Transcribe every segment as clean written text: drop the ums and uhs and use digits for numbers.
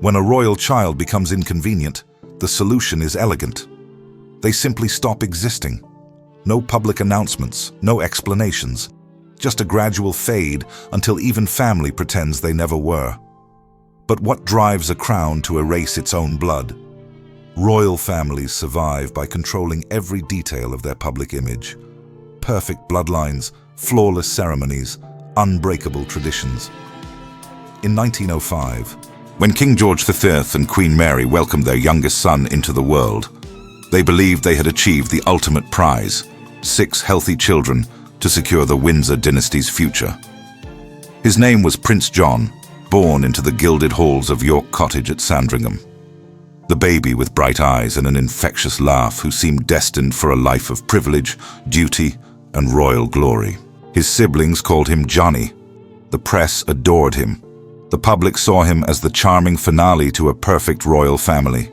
When a royal child becomes inconvenient, the solution is elegant. They simply stop existing. No public announcements, no explanations. Just a gradual fade until even family pretends they never were. But what drives a crown to erase its own blood? Royal families survive by controlling every detail of their public image. Perfect bloodlines, flawless ceremonies, unbreakable traditions. In 1905, when King George V and Queen Mary welcomed their youngest son into the world, they believed they had achieved the ultimate prize, 6 healthy children to secure the Windsor dynasty's future. His name was Prince John, born into the gilded halls of York Cottage at Sandringham. The baby with bright eyes and an infectious laugh who seemed destined for a life of privilege, duty, and royal glory. His siblings called him Johnny. The press adored him. The public saw him as the charming finale to a perfect royal family.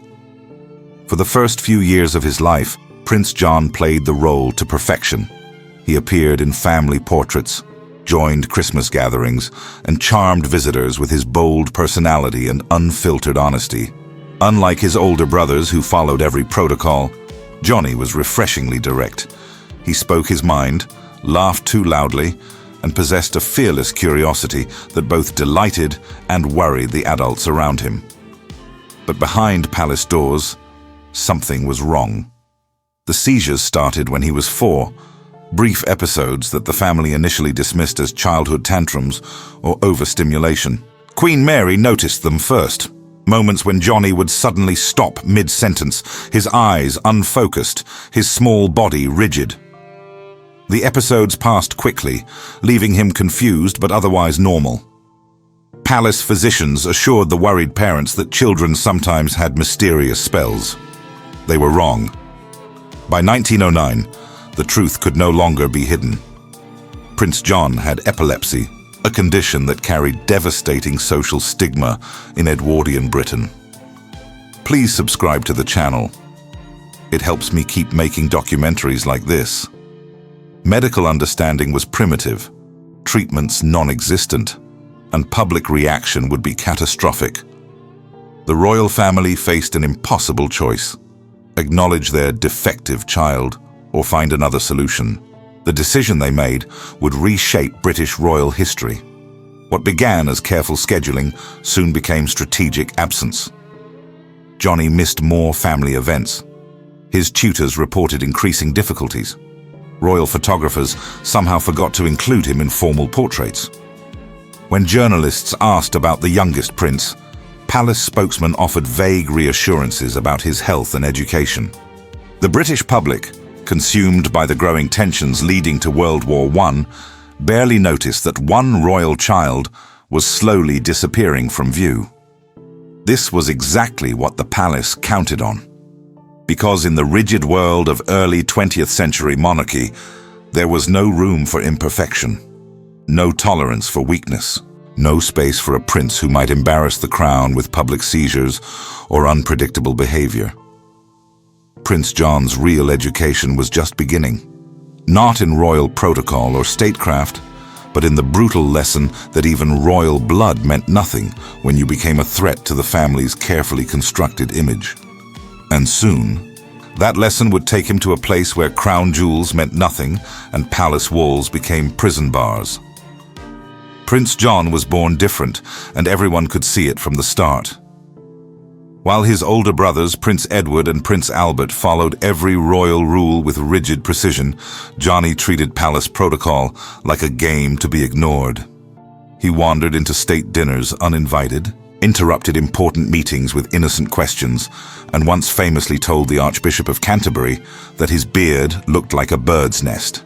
For the first few years of his life, Prince John played the role to perfection. He appeared in family portraits, joined Christmas gatherings, and charmed visitors with his bold personality and unfiltered honesty. Unlike his older brothers who followed every protocol, Johnny was refreshingly direct. He spoke his mind, laughed too loudly, and possessed a fearless curiosity that both delighted and worried the adults around him. But behind palace doors, something was wrong. The seizures started when he was 4, brief episodes that the family initially dismissed as childhood tantrums or overstimulation. Queen Mary noticed them first. Moments when Johnny would suddenly stop mid-sentence, his eyes unfocused, his small body rigid. The episodes passed quickly, leaving him confused but otherwise normal. Palace physicians assured the worried parents that children sometimes had mysterious spells. They were wrong. By 1909, the truth could no longer be hidden. Prince John had epilepsy, a condition that carried devastating social stigma in Edwardian Britain. Please subscribe to the channel. It helps me keep making documentaries like this. Medical understanding was primitive, treatments non-existent, and public reaction would be catastrophic. The royal family faced an impossible choice: acknowledge their defective child or find another solution. The decision they made would reshape British royal history. What began as careful scheduling soon became strategic absence. Johnny missed more family events. His tutors reported increasing difficulties. Royal photographers somehow forgot to include him in formal portraits. When journalists asked about the youngest prince, palace spokesmen offered vague reassurances about his health and education. The British public, consumed by the growing tensions leading to World War I, barely noticed that one royal child was slowly disappearing from view. This was exactly what the palace counted on. Because in the rigid world of early 20th century monarchy, there was no room for imperfection, no tolerance for weakness, no space for a prince who might embarrass the crown with public seizures or unpredictable behavior. Prince John's real education was just beginning, not in royal protocol or statecraft, but in the brutal lesson that even royal blood meant nothing when you became a threat to the family's carefully constructed image. And soon, that lesson would take him to a place where crown jewels meant nothing and palace walls became prison bars. Prince John was born different, and everyone could see it from the start. While his older brothers, Prince Edward and Prince Albert, followed every royal rule with rigid precision, Johnny treated palace protocol like a game to be ignored. He wandered into state dinners uninvited, interrupted important meetings with innocent questions, and once famously told the Archbishop of Canterbury that his beard looked like a bird's nest.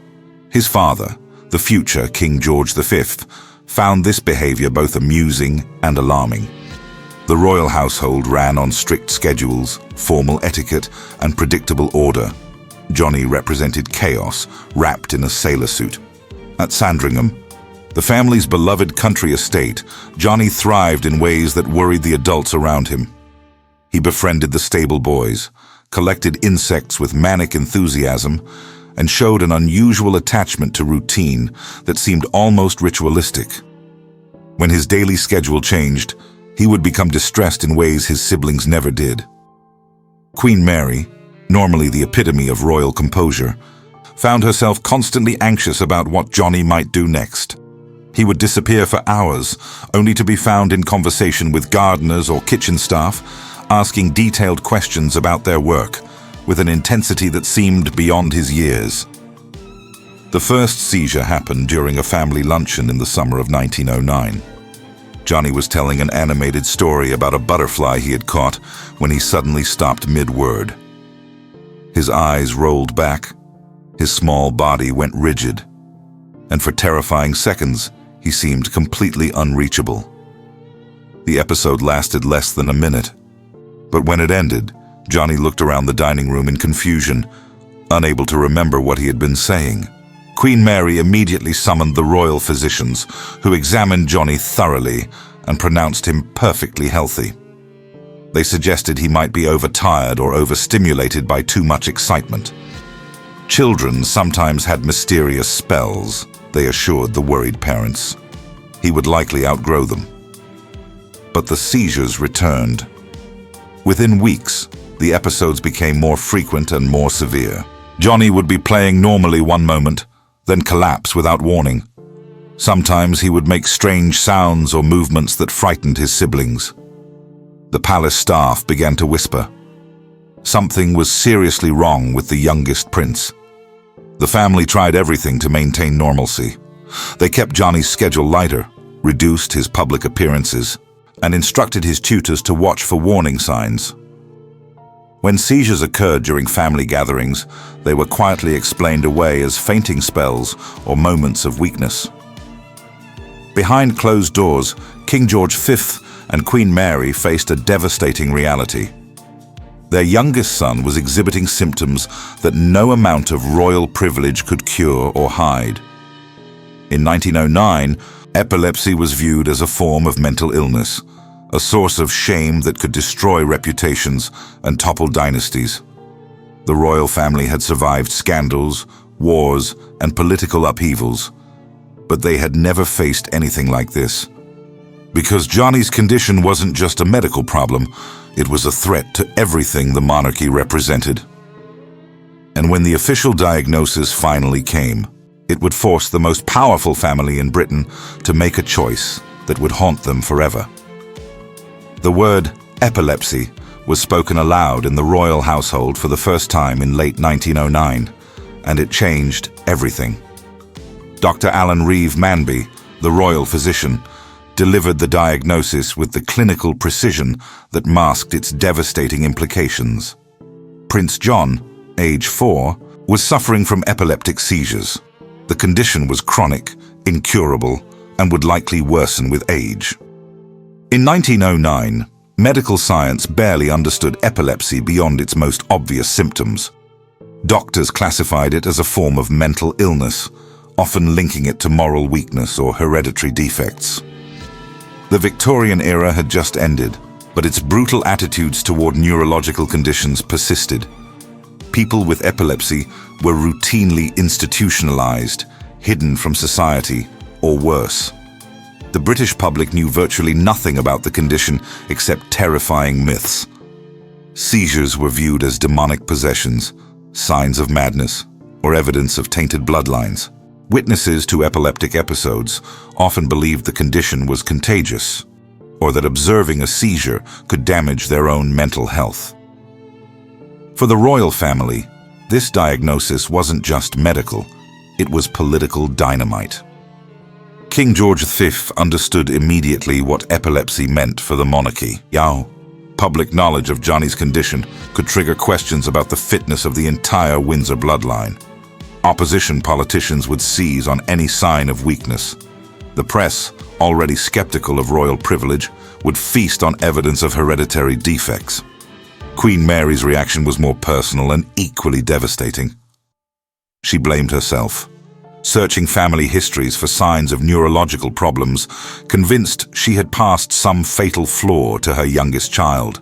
His father, the future King George V, found this behavior both amusing and alarming. The royal household ran on strict schedules, formal etiquette, and predictable order. Johnny represented chaos, wrapped in a sailor suit. At Sandringham, the family's beloved country estate, Johnny thrived in ways that worried the adults around him. He befriended the stable boys, collected insects with manic enthusiasm, and showed an unusual attachment to routine that seemed almost ritualistic. When his daily schedule changed, He would become distressed in ways his siblings never did. Queen Mary, normally the epitome of royal composure, found herself constantly anxious about what Johnny might do next. He would disappear for hours, only to be found in conversation with gardeners or kitchen staff, asking detailed questions about their work, with an intensity that seemed beyond his years. The first seizure happened during a family luncheon in the summer of 1909. Johnny was telling an animated story about a butterfly he had caught when he suddenly stopped mid-word. His eyes rolled back, his small body went rigid, and for terrifying seconds, he seemed completely unreachable. The episode lasted less than a minute, but when it ended, Johnny looked around the dining room in confusion, unable to remember what he had been saying. Queen Mary immediately summoned the royal physicians, who examined Johnny thoroughly and pronounced him perfectly healthy. They suggested he might be overtired or overstimulated by too much excitement. Children sometimes had mysterious spells, they assured the worried parents. He would likely outgrow them. But the seizures returned. Within weeks, the episodes became more frequent and more severe. Johnny would be playing normally one moment, then collapse without warning. Sometimes he would make strange sounds or movements that frightened his siblings. The palace staff began to whisper. Something was seriously wrong with the youngest prince. The family tried everything to maintain normalcy. They kept Johnny's schedule lighter, reduced his public appearances, and instructed his tutors to watch for warning signs. When seizures occurred during family gatherings, they were quietly explained away as fainting spells or moments of weakness. Behind closed doors, King George V and Queen Mary faced a devastating reality. Their youngest son was exhibiting symptoms that no amount of royal privilege could cure or hide. In 1909, epilepsy was viewed as a form of mental illness, a source of shame that could destroy reputations and topple dynasties. The royal family had survived scandals, wars, and political upheavals, but they had never faced anything like this. Because Johnny's condition wasn't just a medical problem, it was a threat to everything the monarchy represented. And when the official diagnosis finally came, it would force the most powerful family in Britain to make a choice that would haunt them forever. The word epilepsy was spoken aloud in the royal household for the first time in late 1909, and it changed everything. Dr. Alan Reeve Manby, the royal physician, delivered the diagnosis with the clinical precision that masked its devastating implications. Prince John, age 4, was suffering from epileptic seizures. The condition was chronic, incurable, and would likely worsen with age. In 1909, medical science barely understood epilepsy beyond its most obvious symptoms. Doctors classified it as a form of mental illness, often linking it to moral weakness or hereditary defects. The Victorian era had just ended, but its brutal attitudes toward neurological conditions persisted. People with epilepsy were routinely institutionalized, hidden from society, or worse. The British public knew virtually nothing about the condition except terrifying myths. Seizures were viewed as demonic possessions, signs of madness, or evidence of tainted bloodlines. Witnesses to epileptic episodes often believed the condition was contagious, or that observing a seizure could damage their own mental health. For the royal family, this diagnosis wasn't just medical, it was political dynamite. King George V understood immediately what epilepsy meant for the monarchy. Public knowledge of Johnny's condition could trigger questions about the fitness of the entire Windsor bloodline. Opposition politicians would seize on any sign of weakness. The press, already skeptical of royal privilege, would feast on evidence of hereditary defects. Queen Mary's reaction was more personal and equally devastating. She blamed herself, searching family histories for signs of neurological problems, convinced she had passed some fatal flaw to her youngest child.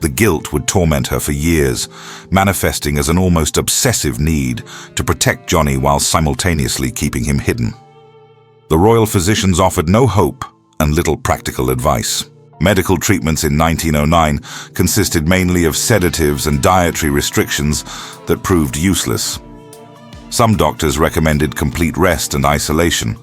The guilt would torment her for years, manifesting as an almost obsessive need to protect Johnny while simultaneously keeping him hidden. The royal physicians offered no hope, and little practical advice. Medical treatments in 1909 consisted mainly of sedatives and dietary restrictions that proved useless. Some doctors recommended complete rest and isolation.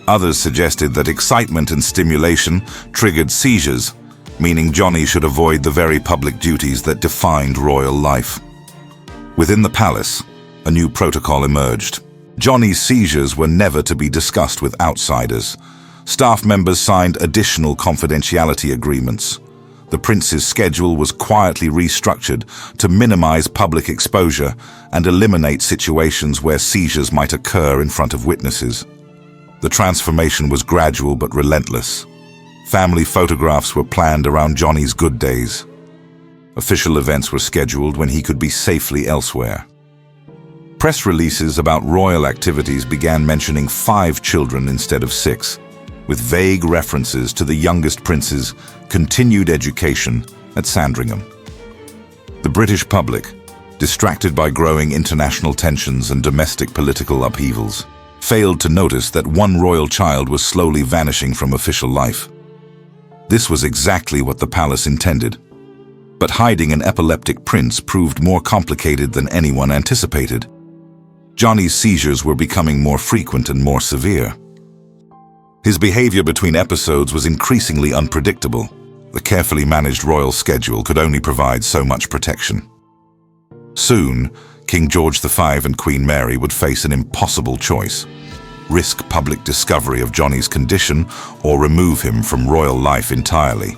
Others suggested that excitement and stimulation triggered seizures, meaning Johnny should avoid the very public duties that defined royal life. Within the palace, a new protocol emerged. Johnny's seizures were never to be discussed with outsiders. Staff members signed additional confidentiality agreements. The prince's schedule was quietly restructured to minimize public exposure and eliminate situations where seizures might occur in front of witnesses. The transformation was gradual but relentless. Family photographs were planned around Johnny's good days. Official events were scheduled when he could be safely elsewhere. Press releases about royal activities began mentioning 5 children instead of 6, with vague references to the youngest prince's continued education at Sandringham. The British public, distracted by growing international tensions and domestic political upheavals, failed to notice that one royal child was slowly vanishing from official life. This was exactly what the palace intended. But hiding an epileptic prince proved more complicated than anyone anticipated. Johnny's seizures were becoming more frequent and more severe. His behavior between episodes was increasingly unpredictable. The carefully managed royal schedule could only provide so much protection. Soon, King George V and Queen Mary would face an impossible choice: risk public discovery of Johnny's condition or remove him from royal life entirely.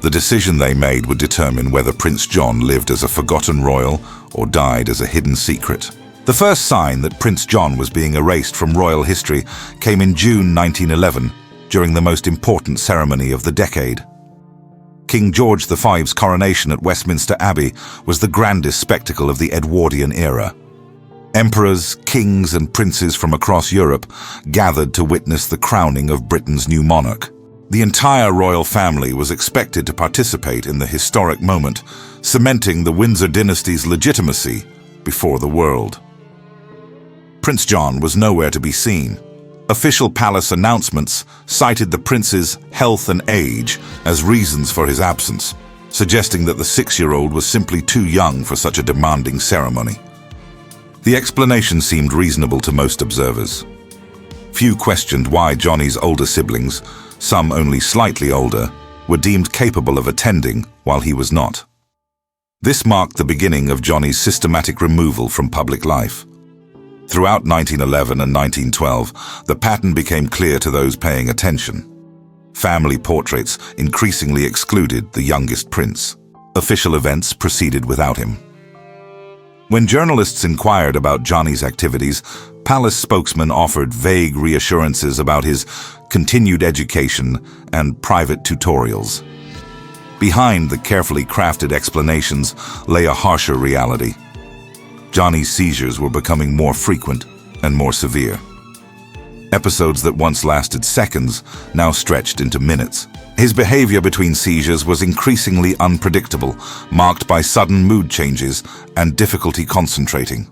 The decision they made would determine whether Prince John lived as a forgotten royal or died as a hidden secret. The first sign that Prince John was being erased from royal history came in June 1911, during the most important ceremony of the decade. King George V's coronation at Westminster Abbey was the grandest spectacle of the Edwardian era. Emperors, kings, and princes from across Europe gathered to witness the crowning of Britain's new monarch. The entire royal family was expected to participate in the historic moment, cementing the Windsor dynasty's legitimacy before the world. Prince John was nowhere to be seen. Official palace announcements cited the prince's health and age as reasons for his absence, suggesting that the 6-year-old was simply too young for such a demanding ceremony. The explanation seemed reasonable to most observers. Few questioned why Johnny's older siblings, some only slightly older, were deemed capable of attending while he was not. This marked the beginning of Johnny's systematic removal from public life. Throughout 1911 and 1912, the pattern became clear to those paying attention. Family portraits increasingly excluded the youngest prince. Official events proceeded without him. When journalists inquired about Johnny's activities, palace spokesmen offered vague reassurances about his continued education and private tutorials. Behind the carefully crafted explanations lay a harsher reality. Johnny's seizures were becoming more frequent and more severe. Episodes that once lasted seconds now stretched into minutes. His behavior between seizures was increasingly unpredictable, marked by sudden mood changes and difficulty concentrating.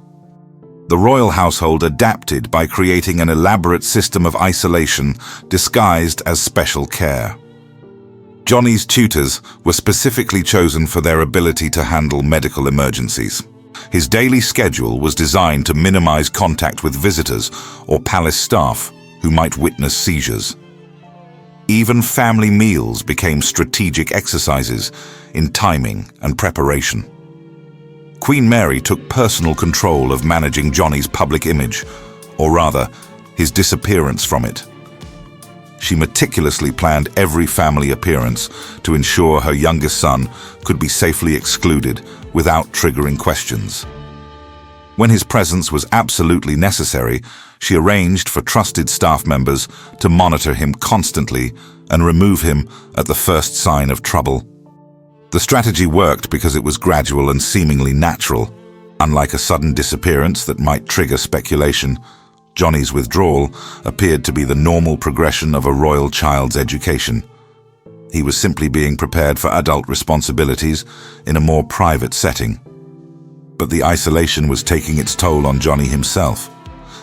The royal household adapted by creating an elaborate system of isolation disguised as special care. Johnny's tutors were specifically chosen for their ability to handle medical emergencies. His daily schedule was designed to minimize contact with visitors or palace staff who might witness seizures. Even family meals became strategic exercises in timing and preparation. Queen Mary took personal control of managing Johnny's public image, or rather, his disappearance from it. She meticulously planned every family appearance to ensure her youngest son could be safely excluded without triggering questions. When his presence was absolutely necessary, she arranged for trusted staff members to monitor him constantly and remove him at the first sign of trouble. The strategy worked because it was gradual and seemingly natural. Unlike a sudden disappearance that might trigger speculation, Johnny's withdrawal appeared to be the normal progression of a royal child's education. He was simply being prepared for adult responsibilities in a more private setting. But the isolation was taking its toll on Johnny himself.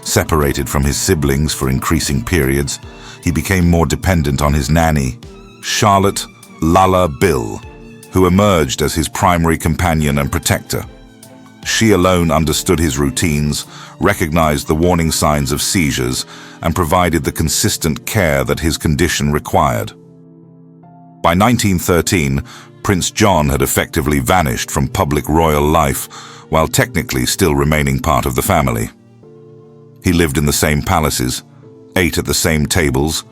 Separated from his siblings for increasing periods, he became more dependent on his nanny, Charlotte Lala Bill, who emerged as his primary companion and protector. She alone understood his routines, recognized the warning signs of seizures, and provided the consistent care that his condition required. By 1913, Prince John had effectively vanished from public royal life, while technically still remaining part of the family. He lived in the same palaces, ate at the same tables,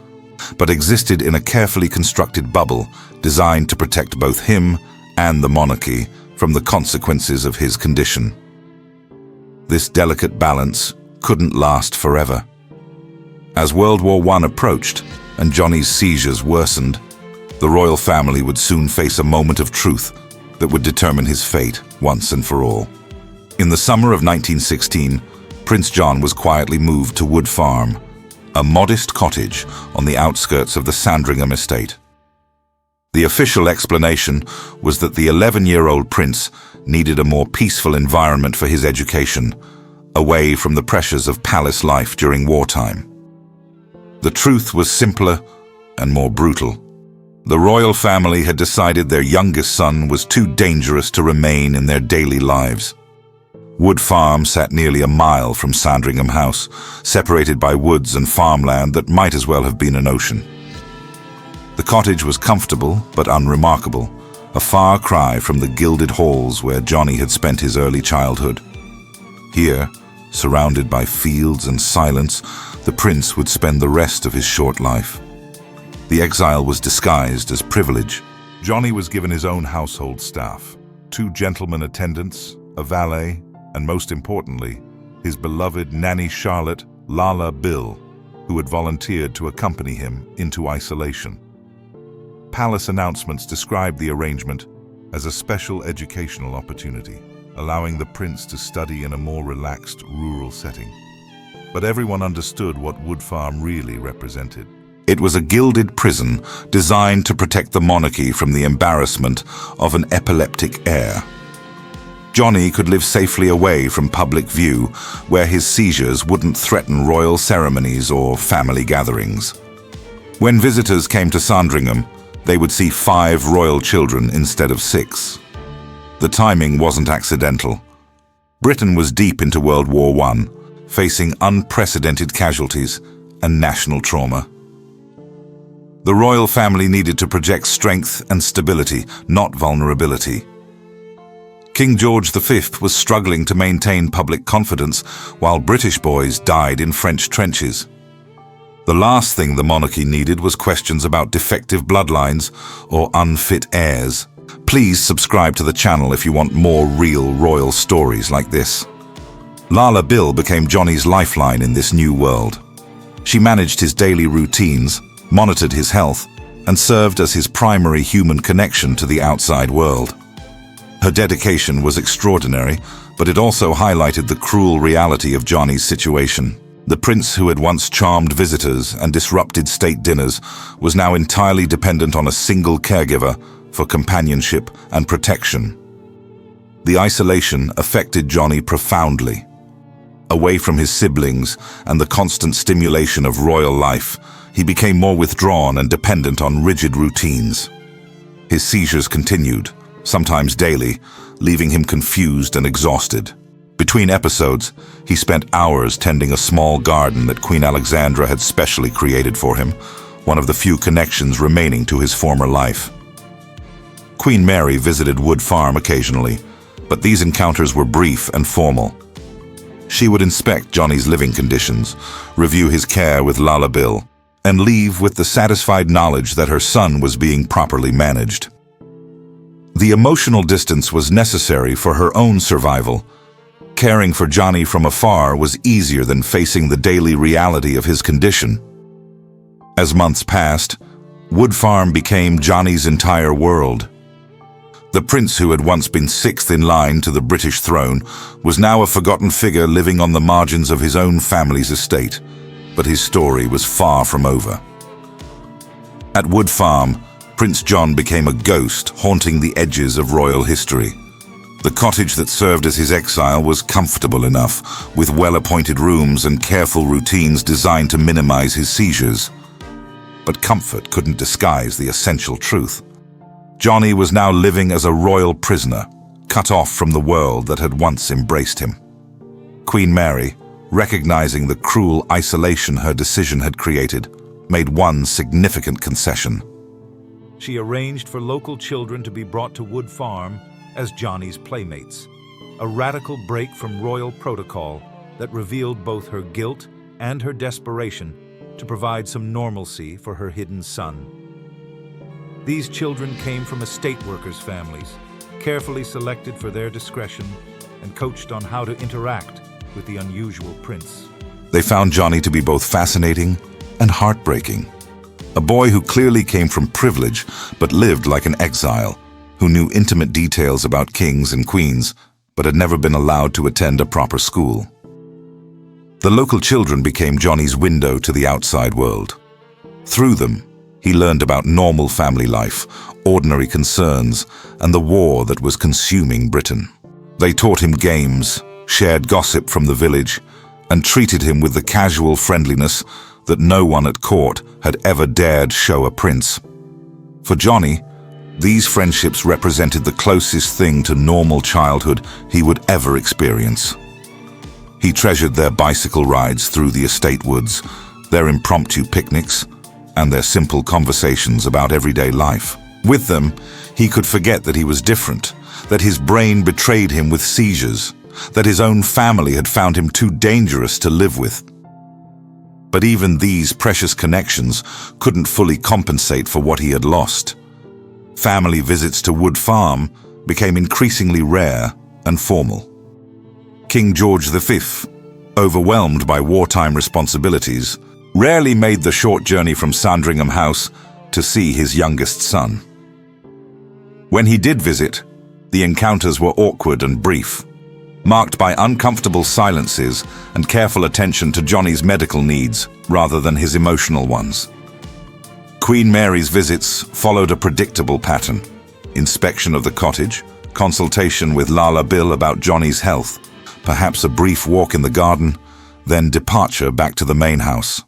but existed in a carefully constructed bubble designed to protect both him and the monarchy from the consequences of his condition. This delicate balance couldn't last forever. As World War I approached and Johnny's seizures worsened, the royal family would soon face a moment of truth that would determine his fate once and for all. In the summer of 1916, Prince John was quietly moved to Wood Farm, a modest cottage on the outskirts of the Sandringham estate. The official explanation was that the 11-year-old prince needed a more peaceful environment for his education, away from the pressures of palace life during wartime. The truth was simpler and more brutal. The royal family had decided their youngest son was too dangerous to remain in their daily lives. Wood Farm sat nearly a mile from Sandringham House, separated by woods and farmland that might as well have been an ocean. The cottage was comfortable but unremarkable, a far cry from the gilded halls where Johnny had spent his early childhood. Here, surrounded by fields and silence, the prince would spend the rest of his short life. The exile was disguised as privilege. Johnny was given his own household staff, 2 gentlemen attendants, a valet, and most importantly, his beloved nanny Charlotte Lala Bill, who had volunteered to accompany him into isolation. Palace announcements described the arrangement as a special educational opportunity, allowing the prince to study in a more relaxed rural setting. But everyone understood what Wood Farm really represented. It was a gilded prison designed to protect the monarchy from the embarrassment of an epileptic heir. Johnny could live safely away from public view, where his seizures wouldn't threaten royal ceremonies or family gatherings. When visitors came to Sandringham, they would see 5 royal children instead of 6. The timing wasn't accidental. Britain was deep into World War I, facing unprecedented casualties and national trauma. The royal family needed to project strength and stability, not vulnerability. King George V was struggling to maintain public confidence while British boys died in French trenches. The last thing the monarchy needed was questions about defective bloodlines or unfit heirs. Please subscribe to the channel if you want more real royal stories like this. Lala Bill became Johnny's lifeline in this new world. She managed his daily routines, monitored his health, and served as his primary human connection to the outside world. Her dedication was extraordinary, but it also highlighted the cruel reality of Johnny's situation. The prince who had once charmed visitors and disrupted state dinners was now entirely dependent on a single caregiver for companionship and protection. The isolation affected Johnny profoundly. Away from his siblings and the constant stimulation of royal life, he became more withdrawn and dependent on rigid routines. His seizures continued, sometimes daily, leaving him confused and exhausted. Between episodes, he spent hours tending a small garden that Queen Alexandra had specially created for him, one of the few connections remaining to his former life. Queen Mary visited Wood Farm occasionally, but these encounters were brief and formal. She would inspect Johnny's living conditions, review his care with Lala Bill, and leave with the satisfied knowledge that her son was being properly managed. The emotional distance was necessary for her own survival. Caring for Johnny from afar was easier than facing the daily reality of his condition. As months passed, Wood Farm became Johnny's entire world. The prince who had once been 6th in line to the British throne was now a forgotten figure living on the margins of his own family's estate, but his story was far from over. At Wood Farm, Prince John became a ghost haunting the edges of royal history. The cottage that served as his exile was comfortable enough, with well-appointed rooms and careful routines designed to minimize his seizures. But comfort couldn't disguise the essential truth. Johnny was now living as a royal prisoner, cut off from the world that had once embraced him. Queen Mary, recognizing the cruel isolation her decision had created, made one significant concession. She arranged for local children to be brought to Wood Farm as Johnny's playmates, a radical break from royal protocol that revealed both her guilt and her desperation to provide some normalcy for her hidden son. These children came from estate workers' families, carefully selected for their discretion and coached on how to interact with the unusual prince. They found Johnny to be both fascinating and heartbreaking. A boy who clearly came from privilege but lived like an exile, who knew intimate details about kings and queens but had never been allowed to attend a proper school. The local children became Johnny's window to the outside world. Through them, he learned about normal family life, ordinary concerns, and the war that was consuming Britain. They taught him games, shared gossip from the village, and treated him with the casual friendliness that no one at court had ever dared show a prince. For Johnny, these friendships represented the closest thing to normal childhood he would ever experience. He treasured their bicycle rides through the estate woods, their impromptu picnics, and their simple conversations about everyday life. With them, he could forget that he was different, that his brain betrayed him with seizures, that his own family had found him too dangerous to live with. But even these precious connections couldn't fully compensate for what he had lost. Family visits to Wood Farm became increasingly rare and formal. King George V, overwhelmed by wartime responsibilities, rarely made the short journey from Sandringham House to see his youngest son. When he did visit, the encounters were awkward and brief, marked by uncomfortable silences and careful attention to Johnny's medical needs rather than his emotional ones. Queen Mary's visits followed a predictable pattern: inspection of the cottage, consultation with Lala Bill about Johnny's health, perhaps a brief walk in the garden, then departure back to the main house.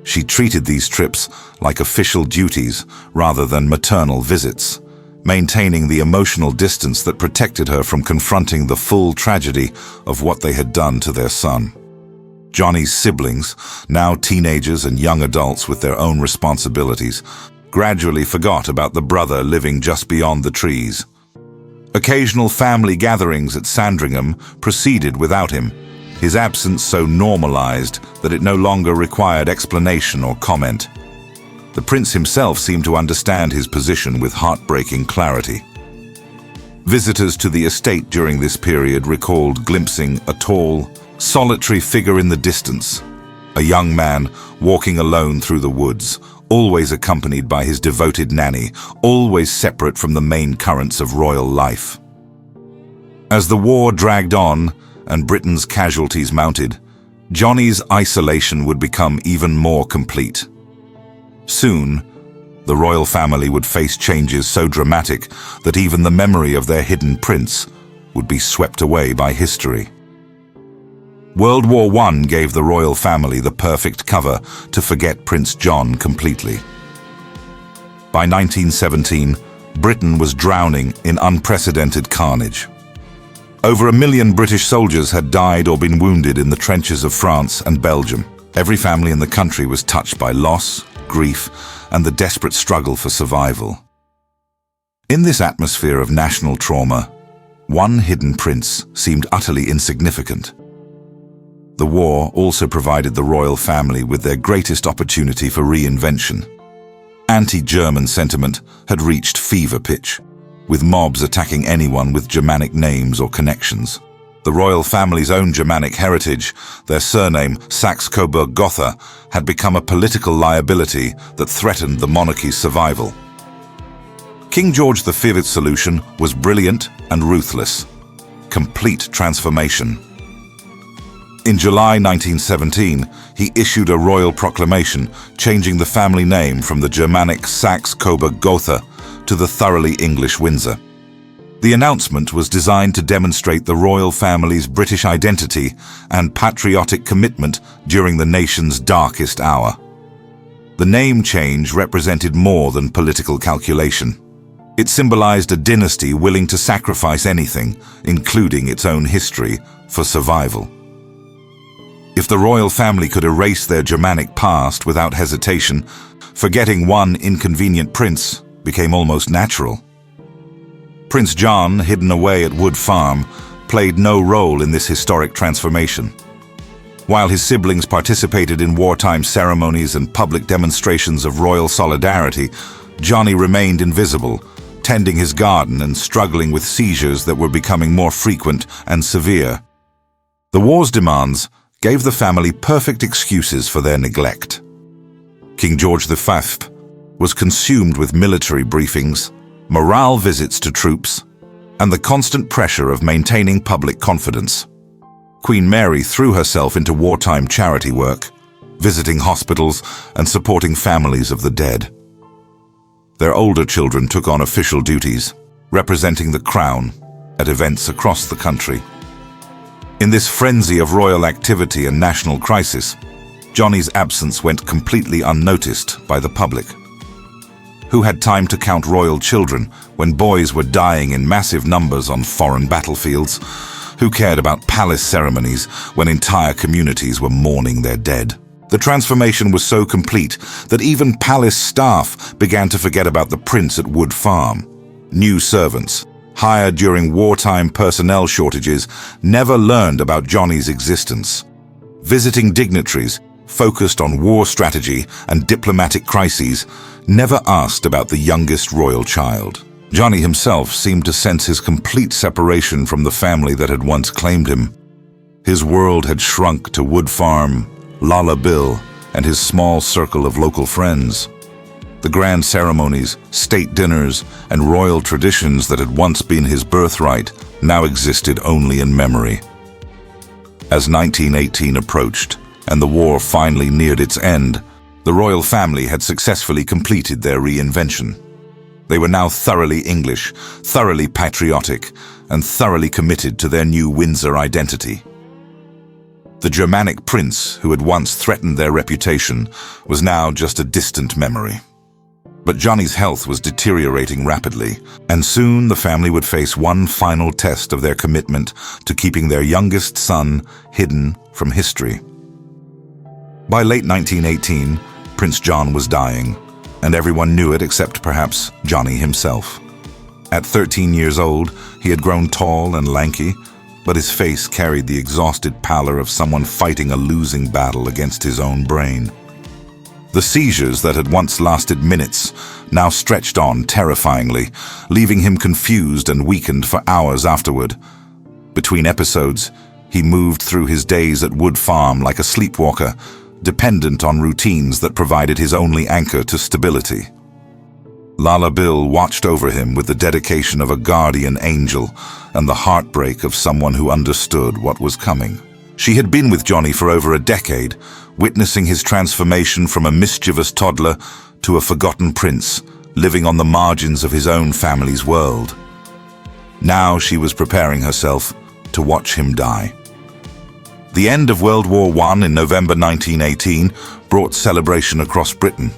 She treated these trips like official duties rather than maternal visits, maintaining the emotional distance that protected her from confronting the full tragedy of what they had done to their son. Johnny's siblings, now teenagers and young adults with their own responsibilities, gradually forgot about the brother living just beyond the trees. Occasional family gatherings at Sandringham proceeded without him, his absence so normalized that it no longer required explanation or comment. The prince himself seemed to understand his position with heartbreaking clarity. Visitors to the estate during this period recalled glimpsing a tall, solitary figure in the distance, a young man walking alone through the woods, always accompanied by his devoted nanny, always separate from the main currents of royal life. As the war dragged on and Britain's casualties mounted, Johnny's isolation would become even more complete. Soon, the royal family would face changes so dramatic that even the memory of their hidden prince would be swept away by history. World War I gave the royal family the perfect cover to forget Prince John completely. By 1917, Britain was drowning in unprecedented carnage. Over 1 million British soldiers had died or been wounded in the trenches of France and Belgium. Every family in the country was touched by loss, grief, and the desperate struggle for survival. In this atmosphere of national trauma, one hidden prince seemed utterly insignificant. The war also provided the royal family with their greatest opportunity for reinvention. Anti-German sentiment had reached fever pitch, with mobs attacking anyone with Germanic names or connections. The royal family's own Germanic heritage, their surname Saxe-Coburg-Gotha, had become a political liability that threatened the monarchy's survival. King George V's solution was brilliant and ruthless: complete transformation. In July 1917, he issued a royal proclamation changing the family name from the Germanic Saxe-Coburg-Gotha to the thoroughly English Windsor. The announcement was designed to demonstrate the royal family's British identity and patriotic commitment during the nation's darkest hour. The name change represented more than political calculation. It symbolized a dynasty willing to sacrifice anything, including its own history, for survival. If the royal family could erase their Germanic past without hesitation, forgetting one inconvenient prince became almost natural. Prince John, hidden away at Wood Farm, played no role in this historic transformation. While his siblings participated in wartime ceremonies and public demonstrations of royal solidarity, Johnny remained invisible, tending his garden and struggling with seizures that were becoming more frequent and severe. The war's demands gave the family perfect excuses for their neglect. King George V was consumed with military briefings, morale visits to troops, and the constant pressure of maintaining public confidence. Queen Mary threw herself into wartime charity work, visiting hospitals and supporting families of the dead. Their older children took on official duties, representing the crown at events across the country. In this frenzy of royal activity and national crisis, Johnny's absence went completely unnoticed by the public. Who had time to count royal children when boys were dying in massive numbers on foreign battlefields? Who cared about palace ceremonies when entire communities were mourning their dead? The transformation was so complete that even palace staff began to forget about the prince at Wood Farm. New servants, hired during wartime personnel shortages, never learned about Johnny's existence. Visiting dignitaries, focused on war strategy and diplomatic crises, never asked about the youngest royal child. Johnny himself seemed to sense his complete separation from the family that had once claimed him. His world had shrunk to Wood Farm, Lala Bill, and his small circle of local friends. The grand ceremonies, state dinners, and royal traditions that had once been his birthright now existed only in memory. As 1918 approached, and the war finally neared its end, the royal family had successfully completed their reinvention. They were now thoroughly English, thoroughly patriotic, and thoroughly committed to their new Windsor identity. The Germanic prince who had once threatened their reputation was now just a distant memory. But Johnny's health was deteriorating rapidly, and soon the family would face one final test of their commitment to keeping their youngest son hidden from history. By late 1918, Prince John was dying, and everyone knew it except perhaps Johnny himself. At 13 years old, he had grown tall and lanky, but his face carried the exhausted pallor of someone fighting a losing battle against his own brain. The seizures that had once lasted minutes now stretched on terrifyingly, leaving him confused and weakened for hours afterward. Between episodes, he moved through his days at Wood Farm like a sleepwalker, dependent on routines that provided his only anchor to stability. Lala Bill watched over him with the dedication of a guardian angel and the heartbreak of someone who understood what was coming. She had been with Johnny for over a decade, witnessing his transformation from a mischievous toddler to a forgotten prince, living on the margins of his own family's world. Now she was preparing herself to watch him die. The end of World War I in November 1918 brought celebration across Britain.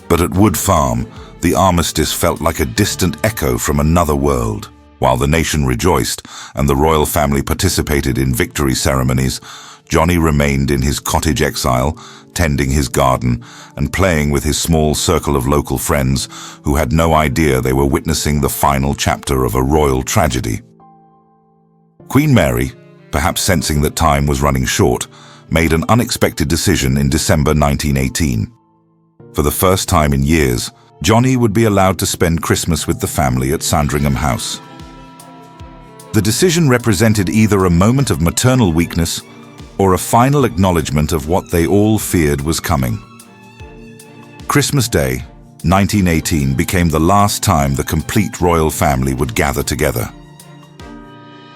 But at Wood Farm, the armistice felt like a distant echo from another world. While the nation rejoiced and the royal family participated in victory ceremonies, Johnny remained in his cottage exile, tending his garden and playing with his small circle of local friends who had no idea they were witnessing the final chapter of a royal tragedy. Queen Mary, perhaps sensing that time was running short, made an unexpected decision in December 1918. For the first time in years, Johnny would be allowed to spend Christmas with the family at Sandringham House. The decision represented either a moment of maternal weakness or a final acknowledgement of what they all feared was coming. Christmas Day, 1918, became the last time the complete royal family would gather together.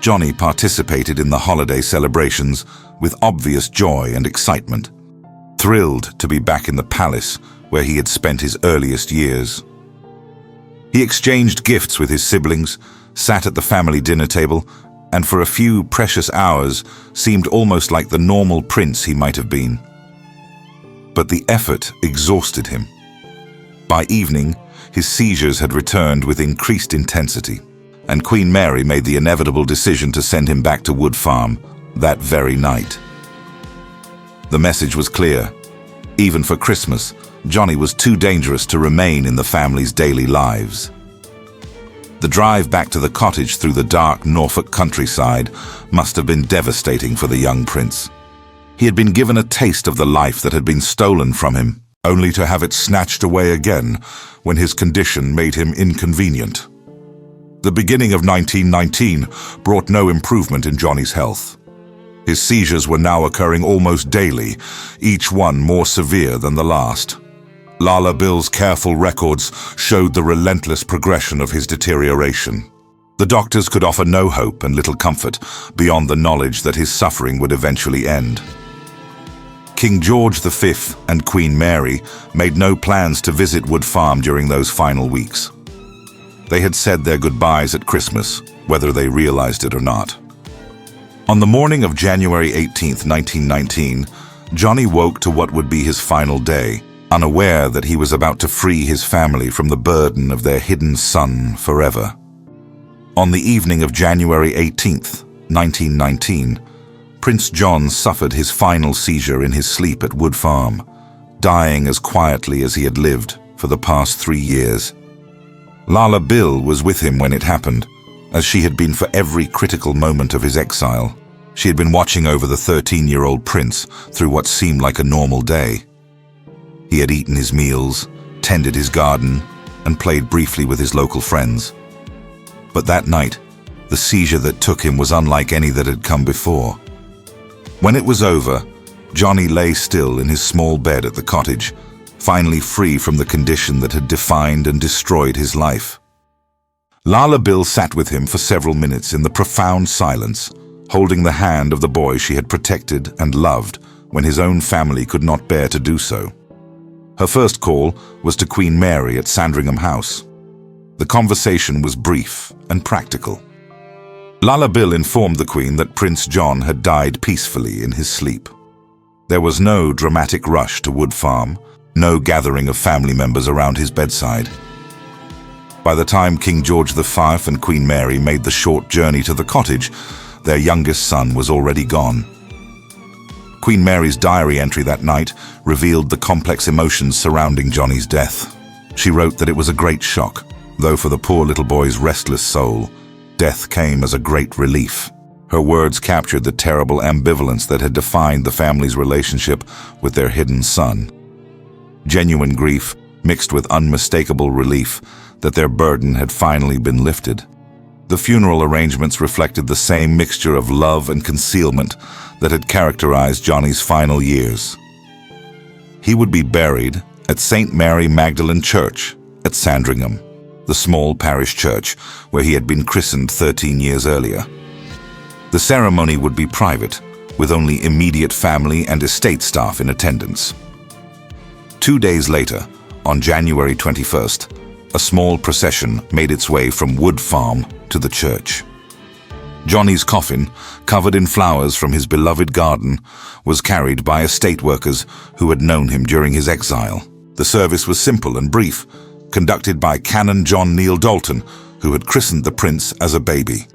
Johnny participated in the holiday celebrations with obvious joy and excitement, thrilled to be back in the palace where he had spent his earliest years. He exchanged gifts with his siblings, sat at the family dinner table, and for a few precious hours seemed almost like the normal prince he might have been. But the effort exhausted him. By evening, his seizures had returned with increased intensity, and Queen Mary made the inevitable decision to send him back to Wood Farm that very night. The message was clear. Even for Christmas, Johnny was too dangerous to remain in the family's daily lives. The drive back to the cottage through the dark Norfolk countryside must have been devastating for the young prince. He had been given a taste of the life that had been stolen from him, only to have it snatched away again when his condition made him inconvenient. The beginning of 1919 brought no improvement in Johnny's health. His seizures were now occurring almost daily, each one more severe than the last. Lala Bill's careful records showed the relentless progression of his deterioration. The doctors could offer no hope and little comfort beyond the knowledge that his suffering would eventually end. King George V and Queen Mary made no plans to visit Wood Farm during those final weeks. They had said their goodbyes at Christmas, whether they realized it or not. On the morning of January 18, 1919, Johnny woke to what would be his final day, unaware that he was about to free his family from the burden of their hidden son forever. On the evening of January 18, 1919, Prince John suffered his final seizure in his sleep at Wood Farm, dying as quietly as he had lived for the past 3 years. Lala Bill was with him when it happened, as she had been for every critical moment of his exile. She had been watching over the 13-year-old prince through what seemed like a normal day. He had eaten his meals, tended his garden, and played briefly with his local friends. But that night, the seizure that took him was unlike any that had come before. When it was over, Johnny lay still in his small bed at the cottage, finally free from the condition that had defined and destroyed his life. Lala Bill sat with him for several minutes in the profound silence, holding the hand of the boy she had protected and loved when his own family could not bear to do so. Her first call was to Queen Mary at Sandringham House. The conversation was brief and practical. Lala Bill informed the Queen that Prince John had died peacefully in his sleep. There was no dramatic rush to Wood Farm, no gathering of family members around his bedside. By the time King George V and Queen Mary made the short journey to the cottage, their youngest son was already gone. Queen Mary's diary entry that night revealed the complex emotions surrounding Johnny's death. She wrote that it was a great shock, though for the poor little boy's restless soul, death came as a great relief. Her words captured the terrible ambivalence that had defined the family's relationship with their hidden son. Genuine grief mixed with unmistakable relief that their burden had finally been lifted. The funeral arrangements reflected the same mixture of love and concealment that had characterized Johnny's final years. He would be buried at St. Mary Magdalene Church at Sandringham, the small parish church where he had been christened 13 years earlier. The ceremony would be private, with only immediate family and estate staff in attendance. 2 days later, on January 21st, a small procession made its way from Wood Farm to the church. Johnny's coffin, covered in flowers from his beloved garden, was carried by estate workers who had known him during his exile. The service was simple and brief, conducted by Canon John Neil Dalton, who had christened the prince as a baby.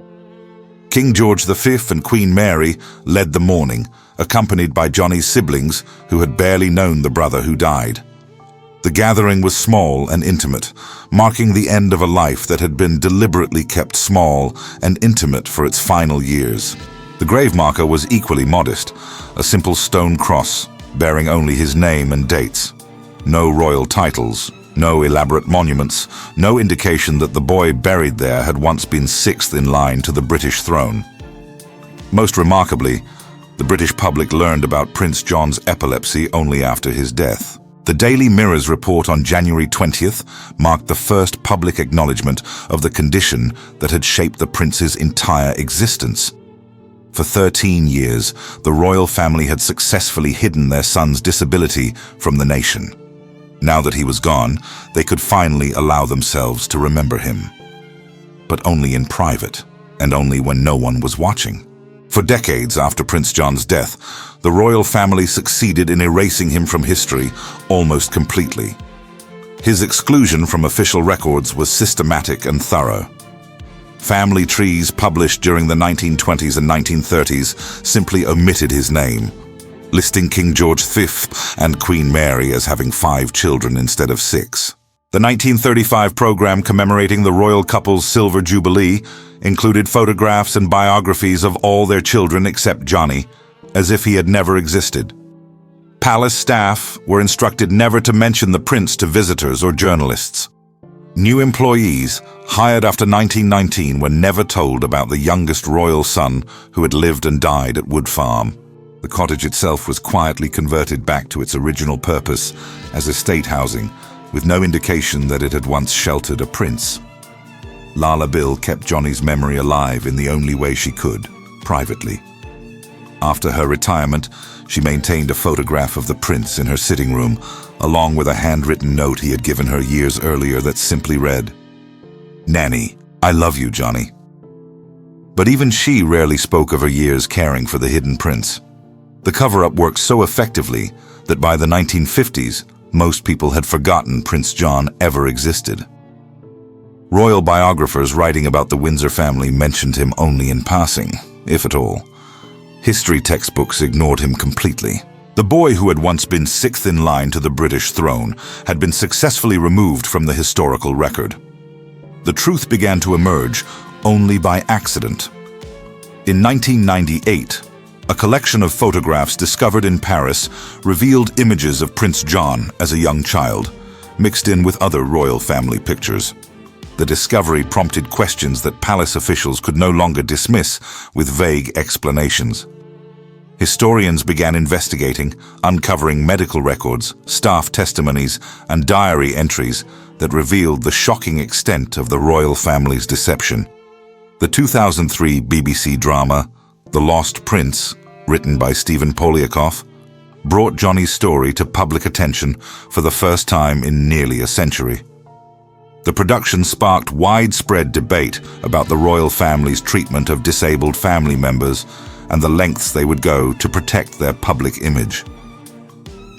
King George V and Queen Mary led the mourning, accompanied by Johnny's siblings who had barely known the brother who died. The gathering was small and intimate, marking the end of a life that had been deliberately kept small and intimate for its final years. The grave marker was equally modest, a simple stone cross bearing only his name and dates. No royal titles, no elaborate monuments, no indication that the boy buried there had once been sixth in line to the British throne. Most remarkably, the British public learned about Prince John's epilepsy only after his death. The Daily Mirror's report on January 20th marked the first public acknowledgement of the condition that had shaped the prince's entire existence. For 13 years, the royal family had successfully hidden their son's disability from the nation. Now that he was gone, they could finally allow themselves to remember him. But only in private, and only when no one was watching. For decades after Prince John's death, the royal family succeeded in erasing him from history almost completely. His exclusion from official records was systematic and thorough. Family trees published during the 1920s and 1930s simply omitted his name, listing King George V and Queen Mary as having 5 children instead of 6. The 1935 program commemorating the royal couple's Silver Jubilee included photographs and biographies of all their children except Johnny, as if he had never existed. Palace staff were instructed never to mention the prince to visitors or journalists. New employees, hired after 1919, were never told about the youngest royal son who had lived and died at Wood Farm. The cottage itself was quietly converted back to its original purpose as estate housing, with no indication that it had once sheltered a prince. Lala Bill kept Johnny's memory alive in the only way she could, privately. After her retirement, she maintained a photograph of the prince in her sitting room, along with a handwritten note he had given her years earlier that simply read, "Nanny, I love you, Johnny." But even she rarely spoke of her years caring for the hidden prince. The cover-up worked so effectively that by the 1950s, most people had forgotten Prince John ever existed. Royal biographers writing about the Windsor family mentioned him only in passing, if at all. History textbooks ignored him completely. The boy who had once been 6th in line to the British throne had been successfully removed from the historical record. The truth began to emerge only by accident. In 1998, a collection of photographs discovered in Paris revealed images of Prince John as a young child, mixed in with other royal family pictures. The discovery prompted questions that palace officials could no longer dismiss with vague explanations. Historians began investigating, uncovering medical records, staff testimonies, and diary entries that revealed the shocking extent of the royal family's deception. The 2003 BBC drama, The Lost Prince, written by Stephen Poliakoff, brought Johnny's story to public attention for the first time in nearly a century. The production sparked widespread debate about the royal family's treatment of disabled family members and the lengths they would go to protect their public image.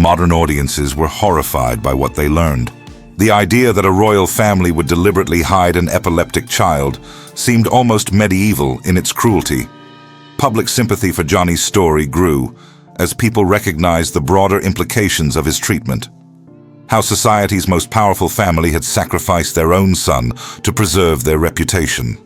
Modern audiences were horrified by what they learned. The idea that a royal family would deliberately hide an epileptic child seemed almost medieval in its cruelty. Public sympathy for Johnny's story grew as people recognized the broader implications of his treatment. How society's most powerful family had sacrificed their own son to preserve their reputation.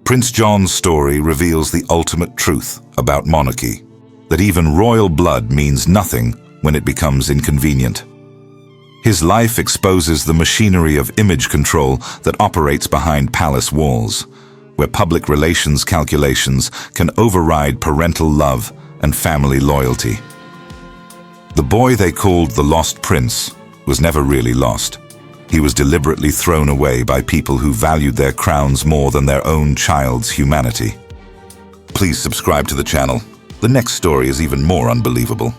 Prince John's story reveals the ultimate truth about monarchy, that even royal blood means nothing when it becomes inconvenient. His life exposes the machinery of image control that operates behind palace walls, where public relations calculations can override parental love and family loyalty. The boy they called the Lost Prince was never really lost. He was deliberately thrown away by people who valued their crowns more than their own child's humanity. Please subscribe to the channel. The next story is even more unbelievable.